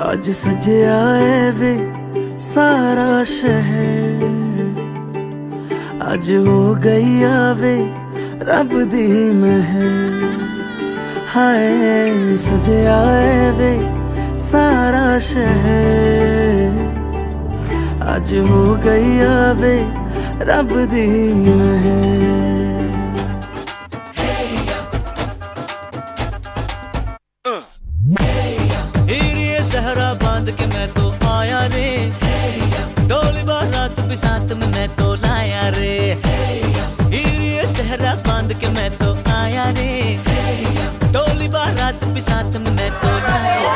आज सजे आए वे सारा शहर, आज हो गई आवे रब दी महर। हाय सजे आए वे सारा शहर, आज हो गई आवे रब दी महर। सहरा बांध के मैं तो आया रे, डोली बारात भी साथ में मैं तो लाया रे। ये सहरा बांध के मैं तो आया रे, डोली बारात भी साथ में मैं तो लाया।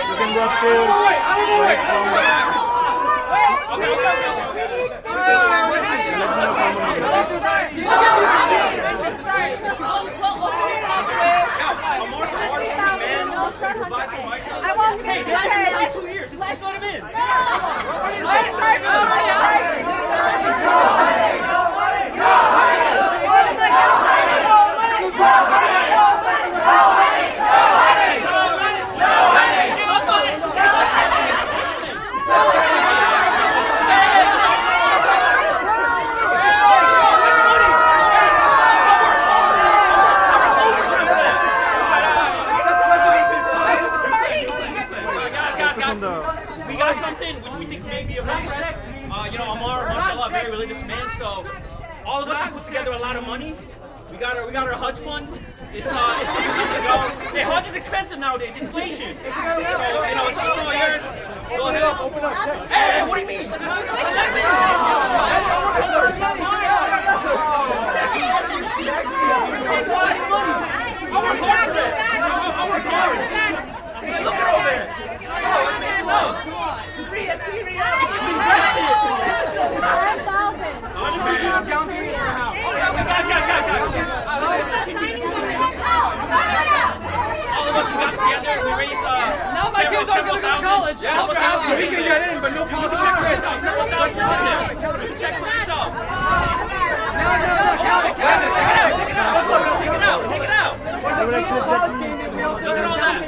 You can go upstairs. Right from I won't pay. Hey, 2 years. Just let him in. We got something which we think may be of interest. Ammaar, mashallah, very religious man. So all of us have put together a lot of money. We got our Hajj fund. It's good to go. Hey, Hajj is expensive nowadays. Inflation. So it's all yours. Go ahead. Open up. Check. Hey, what do you mean? I work hard for that. I work hard. Look at all that. College. He can get in, but no college. Check for yourself. Check for yourself. Take it out. Look at all that. Look at all that.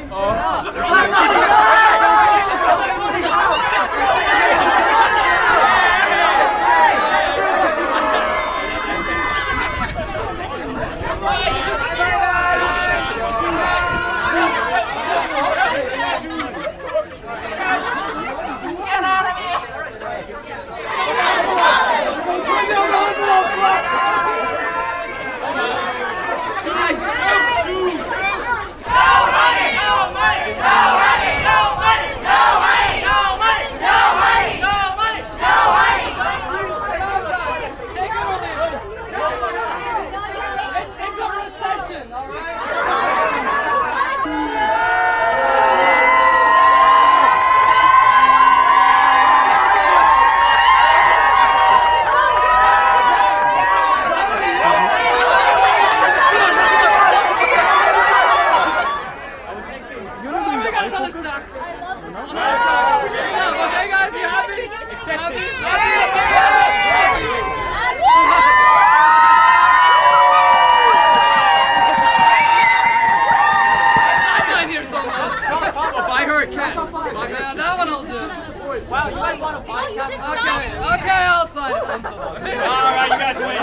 Okay, I'll sign it. I'm so sorry. Alright, you guys win.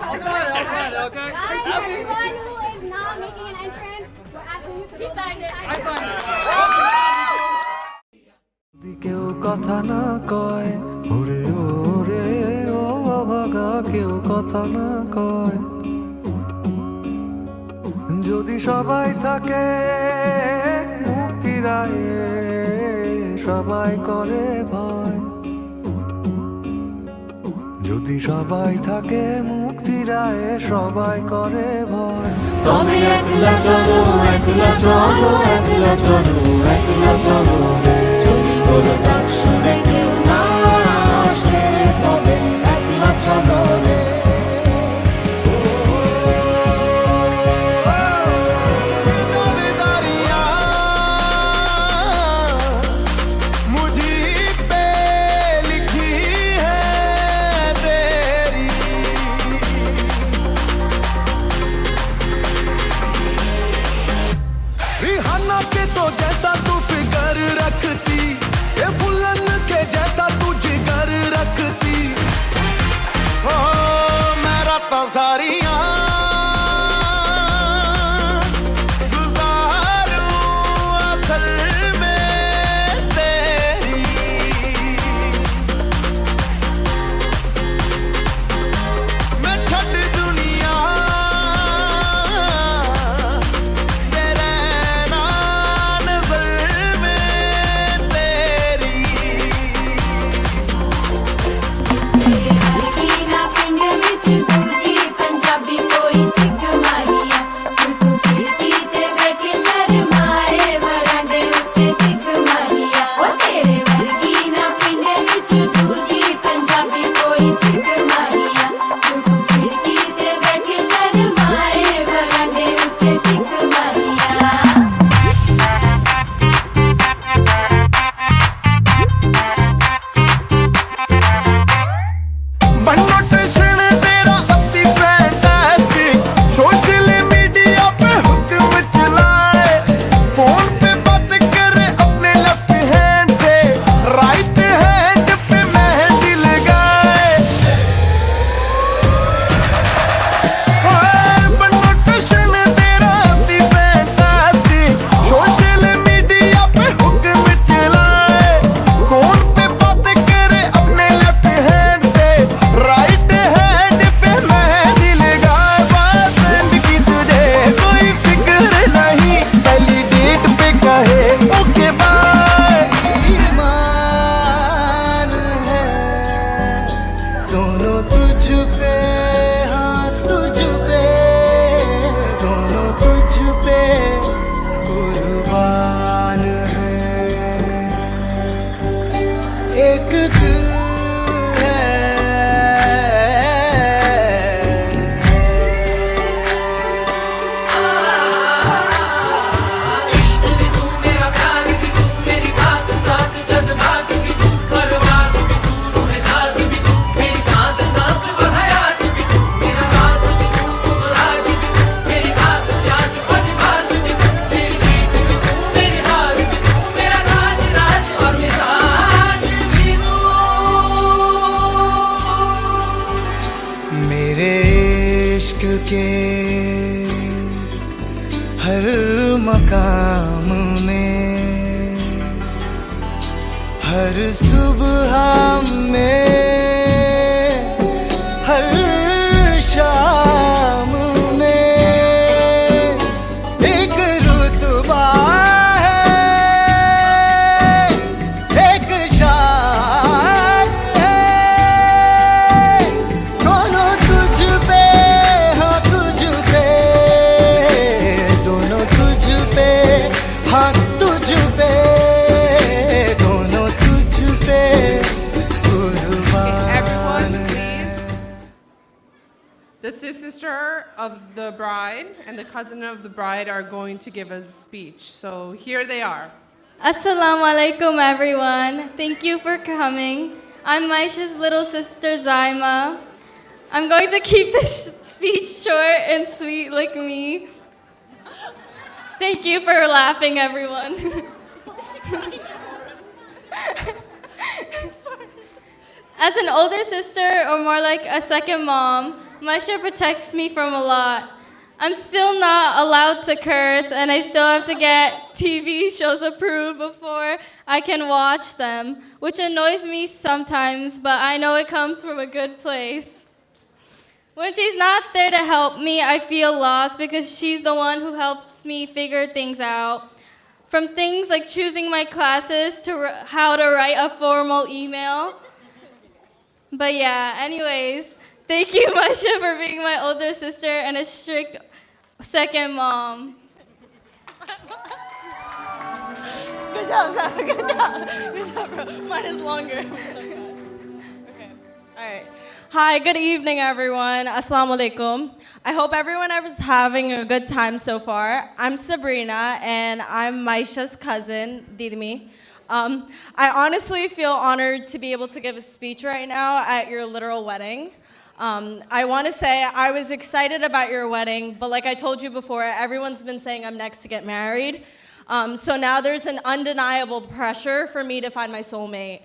I'll sign it, okay? Everyone who is not making an entrance, we're asking you to He signed it. I signed it. কেউ কথা না কয়, ওরে ওরে ও অভাগা, কেউ কথা না কয়। যদি সবাই থাকে মুখ ফিরায়ে, সবাই করে ভয়। যদি সবাই থাকে মুখ ফিরায়ে, সবাই করে ভয়। তবে একলা চলো, একলা চলো, একলা চলো, একলা চলো রে। যদি কোনো ডাক শুনে কেউ না আসে, তবে একলা চলো রে। के हर मकाम में हर सुबह में हर शाम में एक रुतबा है एक शान है दोनों तुझ पे हाँ तुझ पे दोनों तुझ पे हाँ तुझ पे दोनों तुझ पे कुर्बान है। The sister of the bride and the cousin of the bride are going to give a speech. So here they are. Assalamu alaikum, everyone. Thank you for coming. I'm Maisha's little sister, Zaima. I'm going to keep this speech short and sweet like me. Thank you for laughing, everyone. As an older sister, or more like a second mom, Maisha protects me from a lot. I'm still not allowed to curse, and I still have to get TV shows approved before I can watch them, which annoys me sometimes, but I know it comes from a good place. When she's not there to help me, I feel lost because she's the one who helps me figure things out. From things like choosing my classes to how to write a formal email. But yeah, anyways, thank you, Maisha, for being my older sister and a strict second mom. Good job, Sarah. Good job. Good job, bro. Mine is longer. Okay. All right. Hi, good evening, everyone. Assalamu alaikum. I hope everyone is having a good time so far. I'm Sabrina, and I'm Maisha's cousin, Didimi. I honestly feel honored to be able to give a speech right now at your literal wedding. I want to say I was excited about your wedding, but like I told you before, everyone's been saying I'm next to get married. So now there's an undeniable pressure for me to find my soulmate.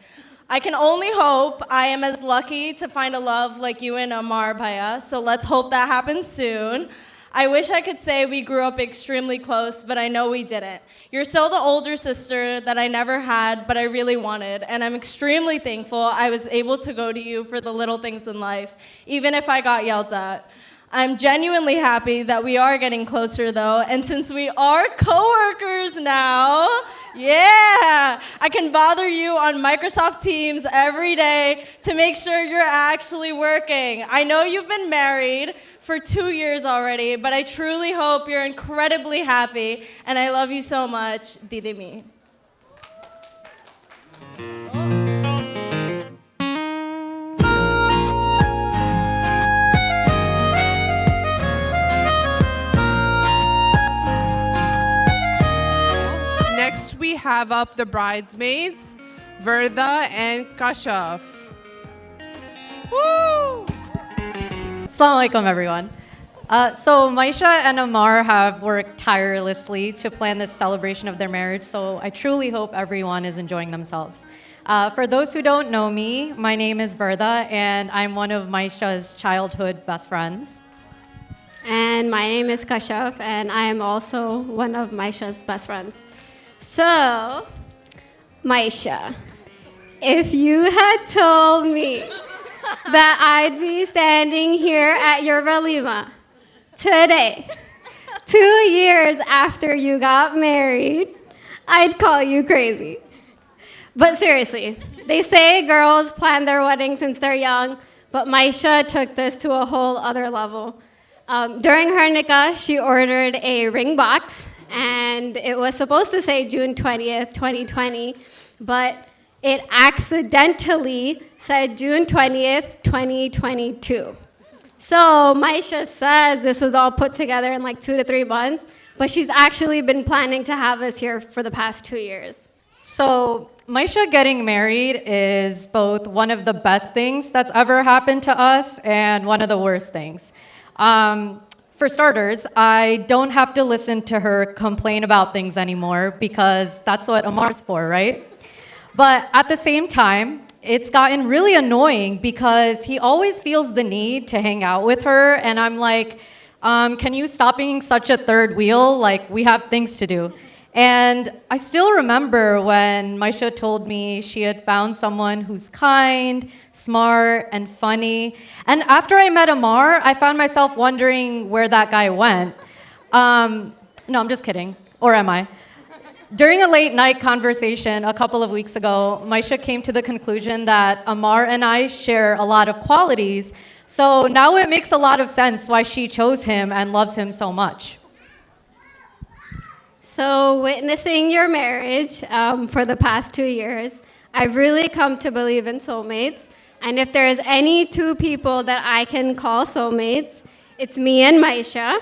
I can only hope I am as lucky to find a love like you and Ammaar Bhaiya, so let's hope that happens soon. I wish I could say we grew up extremely close, but I know we didn't. You're still the older sister that I never had, but I really wanted, and I'm extremely thankful I was able to go to you for the little things in life, even if I got yelled at. I'm genuinely happy that we are getting closer, though, and since we are coworkers now, yeah, I can bother you on Microsoft Teams every day to make sure you're actually working. I know you've been married for 2 years already, but I truly hope you're incredibly happy, and I love you so much, Didimi. Next, we have up the bridesmaids, Verda and Kashaf. Woo! Assalamu alaikum, everyone. So Maisha and Ammaar have worked tirelessly to plan this celebration of their marriage, so I truly hope everyone is enjoying themselves. For those who don't know me, my name is Verda, and I'm one of Maisha's childhood best friends. And my name is Kashaf, and I am also one of Maisha's best friends. So, Maisha, if you had told me that I'd be standing here at your walima today, 2 years after you got married, I'd call you crazy. But seriously, they say girls plan their weddings since they're young, but Maisha took this to a whole other level. During her nikah, she ordered a ring box, and it was supposed to say June 20th, 2020, but it accidentally said June 20th, 2022. So Maisha says this was all put together in like 2 to 3 months, but she's actually been planning to have us here for the past 2 years. So Maisha getting married is both one of the best things that's ever happened to us and one of the worst things. For starters, I don't have to listen to her complain about things anymore because that's what Ammaar's for, right? But at the same time, it's gotten really annoying because he always feels the need to hang out with her, and I'm like, Can you stop being such a third wheel? Like, we have things to do. And I still remember when Maisha told me she had found someone who's kind, smart, and funny. And after I met Ammaar, I found myself wondering where that guy went. No, I'm just kidding. Or am I? During a late night conversation a couple of weeks ago, Maisha came to the conclusion that Ammaar and I share a lot of qualities. So now it makes a lot of sense why she chose him and loves him so much. So, witnessing your marriage for the past 2 years, I've really come to believe in soulmates. And if there's any two people that I can call soulmates, it's me and Maisha.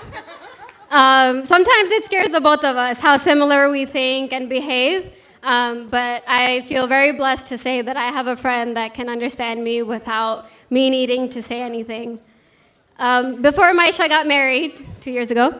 Sometimes it scares the both of us how similar we think and behave. But I feel very blessed to say that I have a friend that can understand me without me needing to say anything. Before Maisha got married 2 years ago,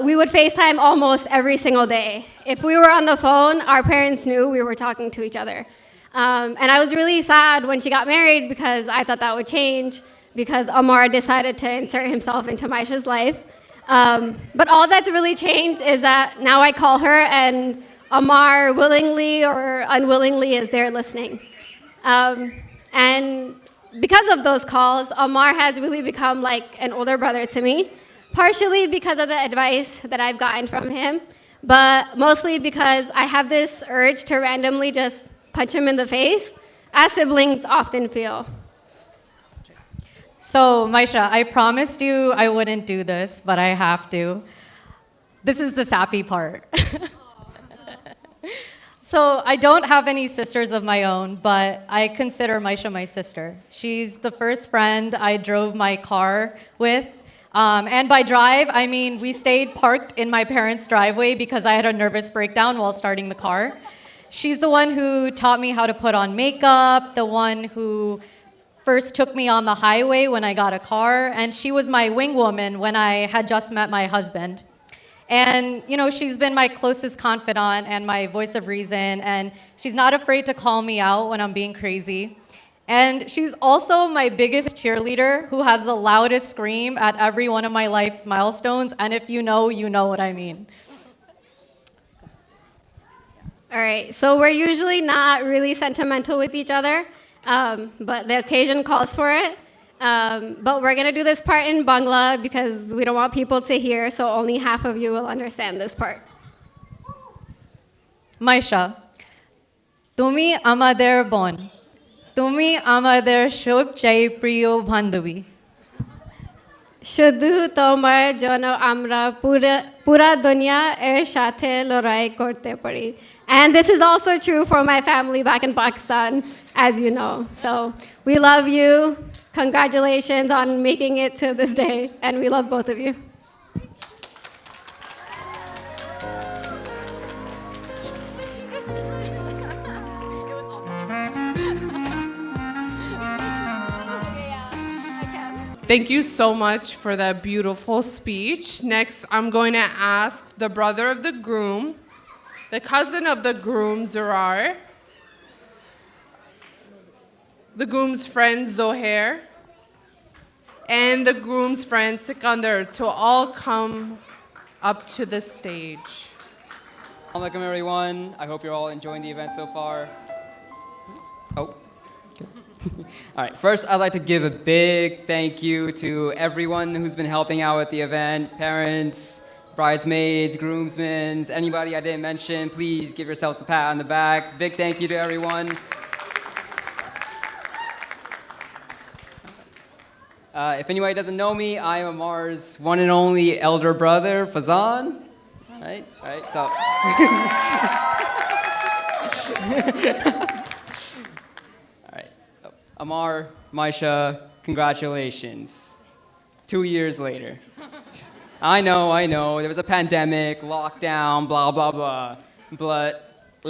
we would FaceTime almost every single day. If we were on the phone, our parents knew we were talking to each other. And I was really sad when she got married because I thought that would change because Ammaar decided to insert himself into Maisha's life. But all that's really changed is that now I call her and Ammaar willingly or unwillingly is there listening. And because of those calls, Ammaar has really become like an older brother to me. Partially because of the advice that I've gotten from him, but mostly because I have this urge to randomly just punch him in the face, as siblings often feel. So, Maisha, I promised you I wouldn't do this, but I have to. This is the sappy part. So, I don't have any sisters of my own, but I consider Maisha my sister. She's the first friend I drove my car with. And by drive, I mean we stayed parked in my parents' driveway because I had a nervous breakdown while starting the car. She's the one who taught me how to put on makeup, the one who first took me on the highway when I got a car, and she was my wing woman when I had just met my husband. And, you know, she's been my closest confidant and my voice of reason, and she's not afraid to call me out when I'm being crazy. And she's also my biggest cheerleader who has the loudest scream at every one of my life's milestones. And if you know what I mean. All right, so we're usually not really sentimental with each other, but the occasion calls for it. But we're gonna do this part in Bangla because we don't want people to hear, so only half of you will understand this part. Maisha, tumi amader bon. তুমি আমাদের সবচেয়ে প্রিয় বান্ধবী শুধু তোমার জন্য আমরা পুরা দুনিয়া এর সাথে লড়াই করতে পারি. And this is also true for my family back in Pakistan, as you know. So we love you. Congratulations on making it to this day, and we love both of you. Thank you so much for that beautiful speech. Next, I'm going to ask the brother of the groom, the cousin of the groom, Zurar, the groom's friend, Zohair, and the groom's friend, Sikandar, to all come up to the stage. Welcome, everyone. I hope you're all enjoying the event so far. Oh. All right, first I'd like to give a big thank you to everyone who's been helping out with the event, parents, bridesmaids, groomsmen, anybody I didn't mention, please give yourselves a pat on the back. Big thank you to everyone. If anybody doesn't know me, I am Ammaar's one and only elder brother, Fazan. All right, so. Ammaar, Maisha, congratulations. 2 years later. I know, there was a pandemic, lockdown, blah, blah, blah. But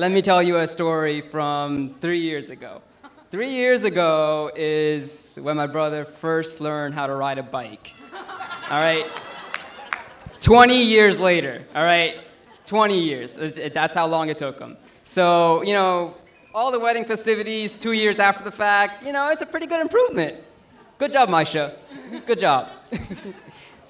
let me tell you a story from 3 years ago. 3 years ago is when my brother first learned how to ride a bike. All right? 20 years later, all right? 20 years, that's how long it took him. So, you know, all the wedding festivities 2 years after the fact, you know, it's a pretty good improvement. Good job, Maisha. Good job.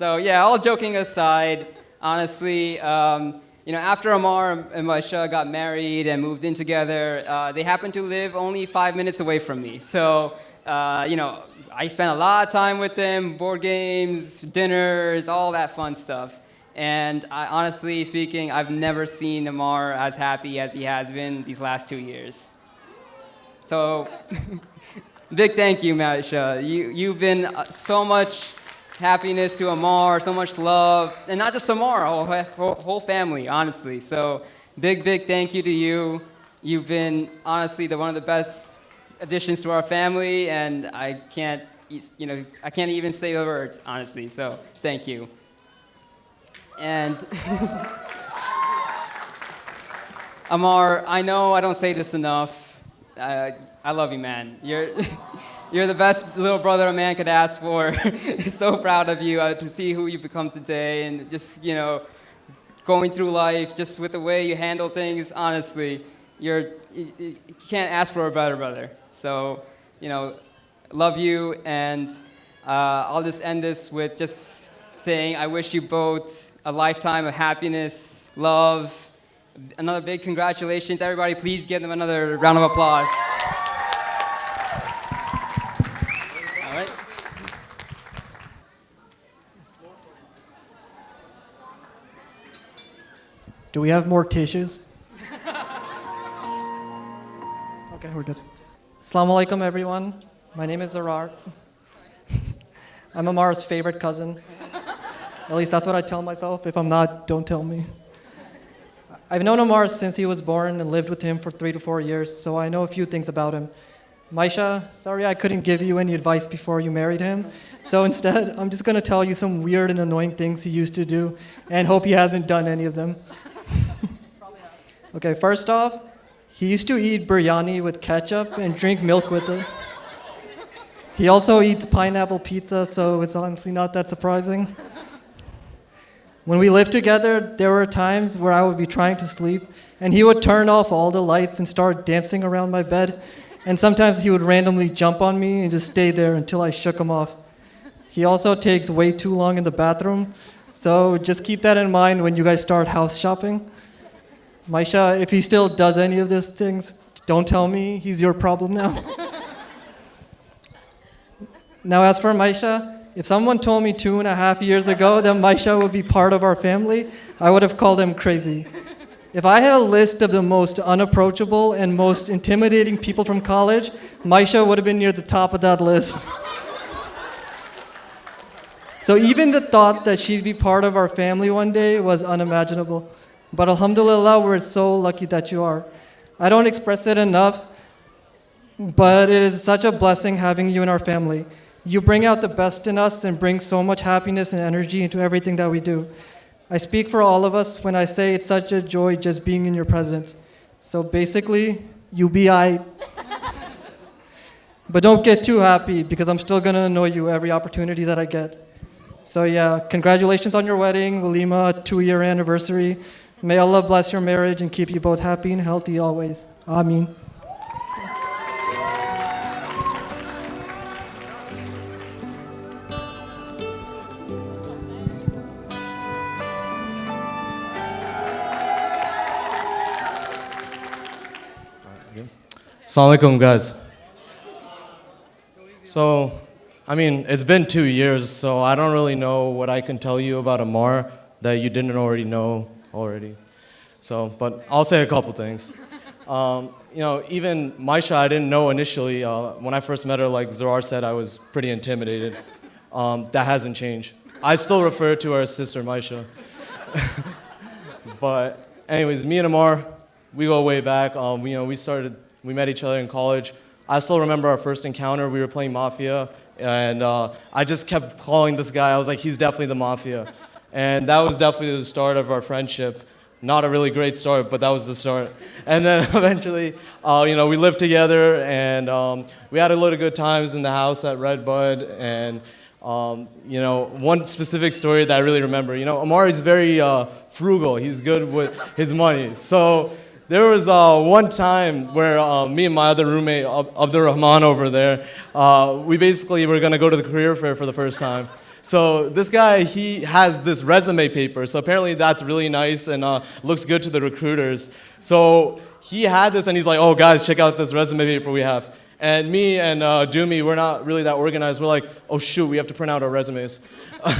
So yeah, all joking aside, honestly, after Amar and Maisha got married and moved in together, they happened to live only 5 minutes away from me. So, I spent a lot of time with them, board games, dinners, all that fun stuff. And honestly speaking, I've never seen Amar as happy as he has been these last 2 years. So, big thank you, Maisha. You've been so much happiness to Amar, so much love, and not just Amar, whole family, honestly. So, big thank you to you. You've been honestly one of the best additions to our family, and I can't even say the words, honestly. So, thank you. And Amar, I know I don't say this enough. I love you, man. You're the best little brother a man could ask for. So proud of you to see who you've become today, and just going through life, just with the way you handle things. Honestly, you can't ask for a better brother. So, love you, and I'll just end this with just saying I wish you both a lifetime of happiness, love. Another big congratulations. Everybody, please give them another round of applause. All right. Do we have more tissues? Okay, we're good. Assalamu alaikum, everyone. My name is Zarar. I'm Ammar's favorite cousin. At least that's what I tell myself. If I'm not, don't tell me. I've known Ammar since he was born and lived with him for 3 to 4 years, so I know a few things about him. Maisha, sorry I couldn't give you any advice before you married him, so instead, I'm just gonna tell you some weird and annoying things he used to do, and hope he hasn't done any of them. Okay, first off, he used to eat biryani with ketchup and drink milk with it. He also eats pineapple pizza, so it's honestly not that surprising. When we lived together, there were times where I would be trying to sleep, and he would turn off all the lights and start dancing around my bed, and sometimes he would randomly jump on me and just stay there until I shook him off. He also takes way too long in the bathroom, so just keep that in mind when you guys start house shopping. Maisha, if he still does any of these things, don't tell me. He's your problem now. Now, as for Maisha, if someone told me 2.5 years ago that Maisha would be part of our family, I would have called him crazy. If I had a list of the most unapproachable and most intimidating people from college, Maisha would have been near the top of that list. So even the thought that she'd be part of our family one day was unimaginable. But alhamdulillah, we're so lucky that you are. I don't express it enough, but it is such a blessing having you in our family. You bring out the best in us and bring so much happiness and energy into everything that we do. I speak for all of us when I say it's such a joy just being in your presence. So basically, you be aight. But don't get too happy because I'm still gonna annoy you every opportunity that I get. So yeah, congratulations on your wedding, Walima, 2-year anniversary. May Allah bless your marriage and keep you both happy and healthy always. Ameen. Assalamu alaikum, guys. So, it's been 2 years, so I don't really know what I can tell you about Ammar that you didn't already know already. So, but I'll say a couple things. Even Maisha, I didn't know initially. When I first met her, like Zarar said, I was pretty intimidated. That hasn't changed. I still refer to her as Sister Maisha. But anyways, me and Ammar, we go way back. We met each other in college. I still remember our first encounter. We were playing Mafia, and I just kept calling this guy. I was like, he's definitely the Mafia. And that was definitely the start of our friendship. Not a really great start, but that was the start. And then eventually, we lived together, and we had a lot of good times in the house at Redbud. And one specific story that I really remember, Ammar is very frugal. He's good with his money. So there was one time where me and my other roommate, Abdul Rahman over there, we basically were going to go to the career fair for the first time. So this guy, he has this resume paper. So apparently that's really nice and looks good to the recruiters. So he had this and he's like, oh guys, check out this resume paper we have. And me and Doomy, we're not really that organized. We're like, oh shoot, we have to print out our resumes.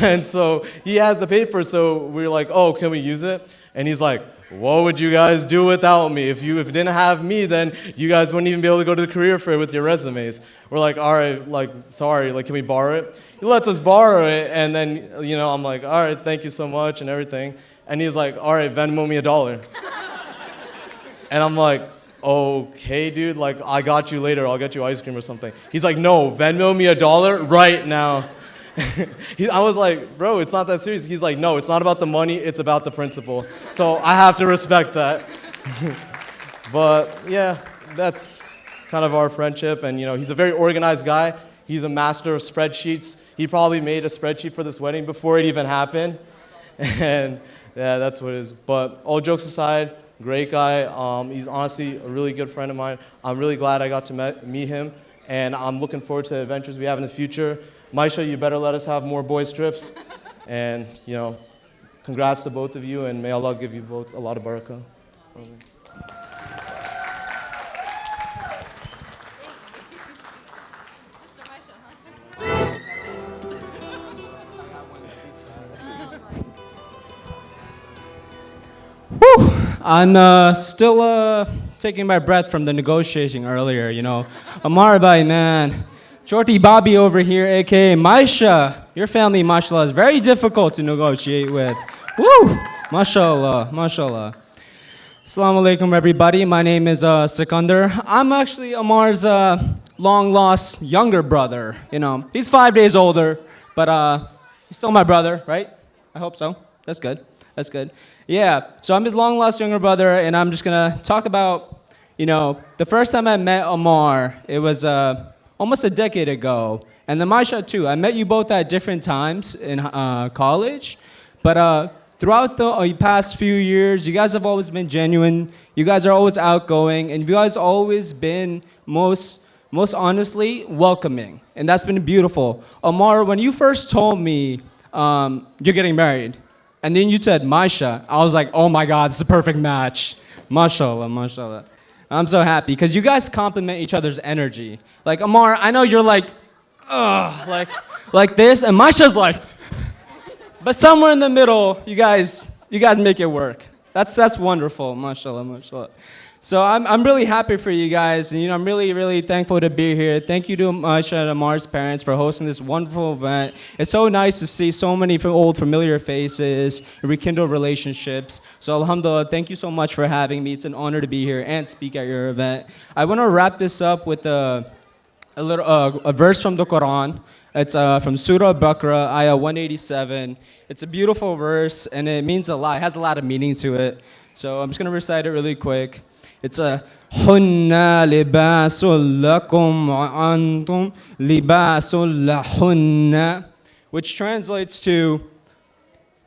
And so he has the paper, so we're like, oh, can we use it? And he's like, what would you guys do without me? If you didn't have me, then you guys wouldn't even be able to go to the career fair with your resumes. We're like, all right, like, sorry, like, can we borrow it? He lets us borrow it, and then, you know, I'm like, all right, thank you so much and everything. And he's like, all right, Venmo me $1. And I'm like, okay, dude, like, I got you later. I'll get you ice cream or something. He's like, no, Venmo me $1 right now. I was like, bro, it's not that serious. He's like, no, it's not about the money, it's about the principle. So I have to respect that. But yeah, that's kind of our friendship. And you know, he's a very organized guy. He's a master of spreadsheets. He probably made a spreadsheet for this wedding before it even happened. And yeah, that's what it is. But all jokes aside, great guy. He's honestly a really good friend of mine. I'm really glad I got to meet him. And I'm looking forward to the adventures we have in the future. Maisha, you better let us have more boys' trips. And, you know, congrats to both of you, and may Allah give you both a lot of barakah. Whew! I'm still taking my breath from the negotiating earlier, you know. Ammaar bhai, man. Choti Bobby over here, aka Maisha. Your family, mashallah, is very difficult to negotiate with. Woo! Mashallah, mashallah. Assalamu alaikum, everybody. My name is Sikandar. I'm actually Ammaar's long-lost younger brother. You know, he's 5 days older, but he's still my brother, right? I hope so. That's good. That's good. Yeah, so I'm his long-lost younger brother, and I'm just gonna talk about, you know, the first time I met Ammaar, it was almost a decade ago, and then Maisha too. I met you both at different times in college, but throughout the past few years, you guys have always been genuine. You guys are always outgoing, and you guys always been most honestly welcoming, and that's been beautiful. Ammaar, when you first told me you're getting married, and then you said Maisha, I was like, oh my God, this is a perfect match. Mashallah, mashallah. I'm so happy, because you guys complement each other's energy. Like, Ammaar, I know you're like, ugh, like this, and Maisha's like, but somewhere in the middle, you guys make it work. That's wonderful, mashallah, mashallah. So I'm really happy for you guys, and you know, I'm really, really thankful to be here. Thank you to Maisha and Ammaar's parents for hosting this wonderful event. It's so nice to see so many old familiar faces, rekindle relationships. So alhamdulillah, thank you so much for having me. It's an honor to be here and speak at your event. I want to wrap this up with a verse from the Quran. It's from Surah Baqarah, ayah 187. It's a beautiful verse, and it means a lot. It has a lot of meaning to it. So I'm just going to recite it really quick. It's a hunna libasul lakum wa antum libasul lahunna, which translates to,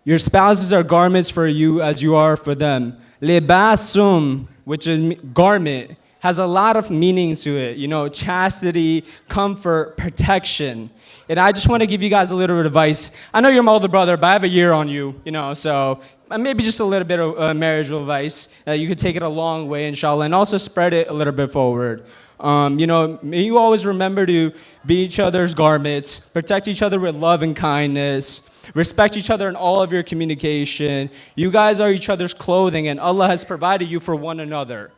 your spouses are garments for you as you are for them. Libasum, which is garment, has a lot of meanings to it. You know, chastity, comfort, protection. And I just want to give you guys a little bit of advice. I know you're my older brother, but I have a year on you, you know, so maybe just a little bit of marriage advice. You could take it a long way, inshallah, and also spread it a little bit forward. You know, may you always remember to be each other's garments, protect each other with love and kindness, respect each other in all of your communication. You guys are each other's clothing, and Allah has provided you for one another.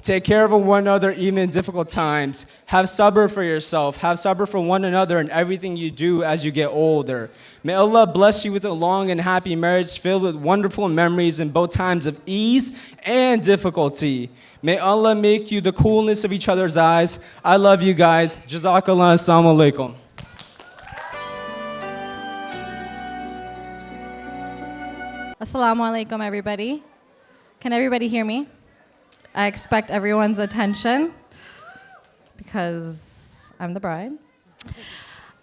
Take care of one another even in difficult times. Have sabr for yourself. Have sabr for one another in everything you do as you get older. May Allah bless you with a long and happy marriage filled with wonderful memories in both times of ease and difficulty. May Allah make you the coolness of each other's eyes. I love you guys. Jazakallah. Assalamu alaikum. Assalamu alaikum, everybody. Can everybody hear me? I expect everyone's attention because I'm the bride.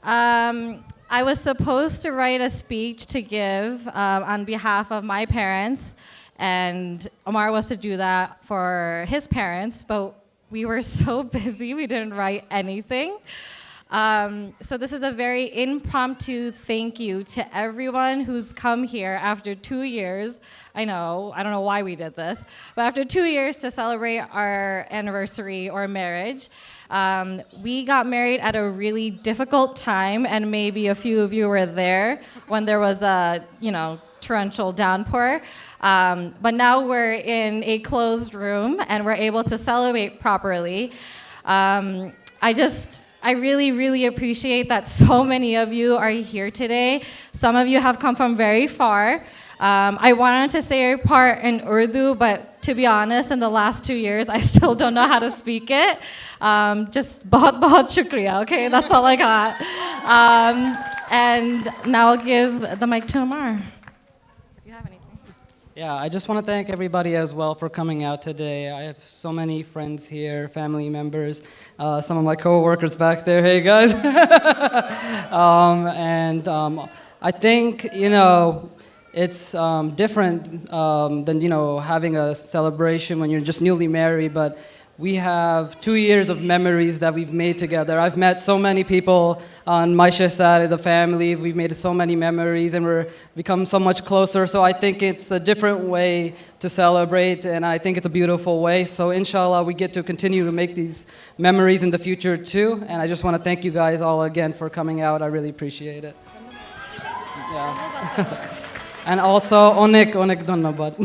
I was supposed to write a speech to give on behalf of my parents, and Ammaar was to do that for his parents, but we were so busy we didn't write anything. So this is a very impromptu thank you to everyone who's come here after 2 years. I don't know why we did this, but after 2 years to celebrate our anniversary or marriage. We got married at a really difficult time, and maybe a few of you were there when there was a, torrential downpour. But now we're in a closed room and we're able to celebrate properly. I really, really appreciate that so many of you are here today. Some of you have come from very far. I wanted to say a part in Urdu, but to be honest, in the last 2 years, I still don't know how to speak it. Just bahut bahut shukriya, okay? That's all I got. And now I'll give the mic to Ammaar. Yeah, I just want to thank everybody as well for coming out today. I have so many friends here, family members, some of my co-workers back there. Hey, guys. I think, it's different than, having a celebration when you're just newly married, but we have 2 years of memories that we've made together. I've met so many people on Maisha's side of the family. We've made so many memories and we're become so much closer. So I think it's a different way to celebrate, and I think it's a beautiful way. So inshallah, we get to continue to make these memories in the future too. And I just want to thank you guys all again for coming out. I really appreciate it. Yeah. And also, onek dhanyabad.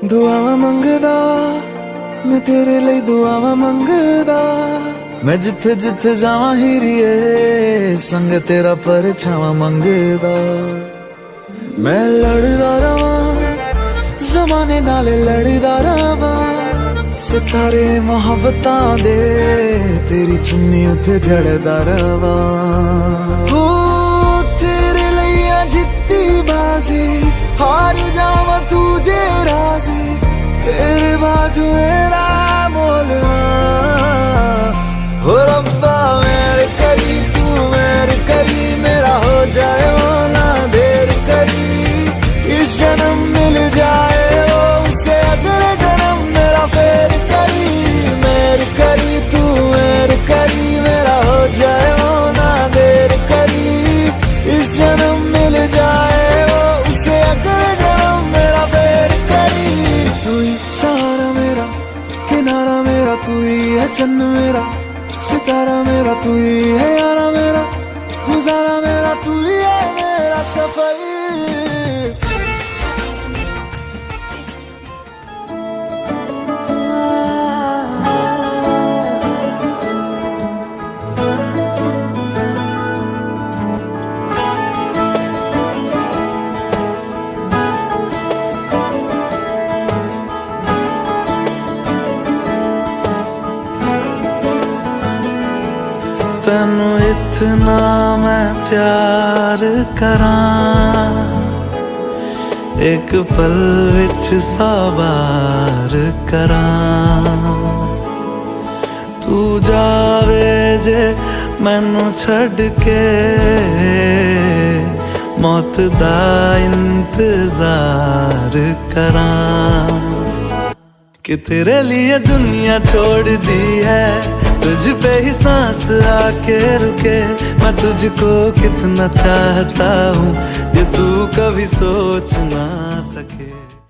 दुआवां मंगदा मैं तेरे लिए दुआवां मंगदा मैं जिथे जिथे जावां हीरिए संग तेरा परछावां मंगदा मैं लड़दा रवां ज़माने नाल लड़दा रवां सितारे मोहब्बतां दे तेरी चुन्नी उते जड़दा रवां हो तेरे लिए जित्ती बाजी हार जावा तुझे राजी तेरे बाजू मेरा मोलवा हो रब्बा मेरे करी तू मेरे करी मेरा हो जाए वो ना देर करी इस जन्म मिल जाए वो उसे अगले जन्म मेरा फेर करी मेरे करी तू मेरे करी मेरा हो जाए वो ना देर करी इस जन्म मिल जाए उसे अगले जन्म मेरा फेर करी तू ही सहारा मेरा किनारा मेरा तू ही है चन्न मेरा सितारा मेरा तू ही है यारा मेरा गुजारा मेरा तू ही है मेरा सफर तेनू इतना मैं प्यार करां एक पल विच साबार करां तू जावे जे मैनू छड़ के मौत दा इंतजार करां कि तेरे लिए दुनिया छोड़ दी है तुझ पे ही सांस आके रुके मैं तुझको कितना चाहता हूँ ये तू कभी सोच ना सके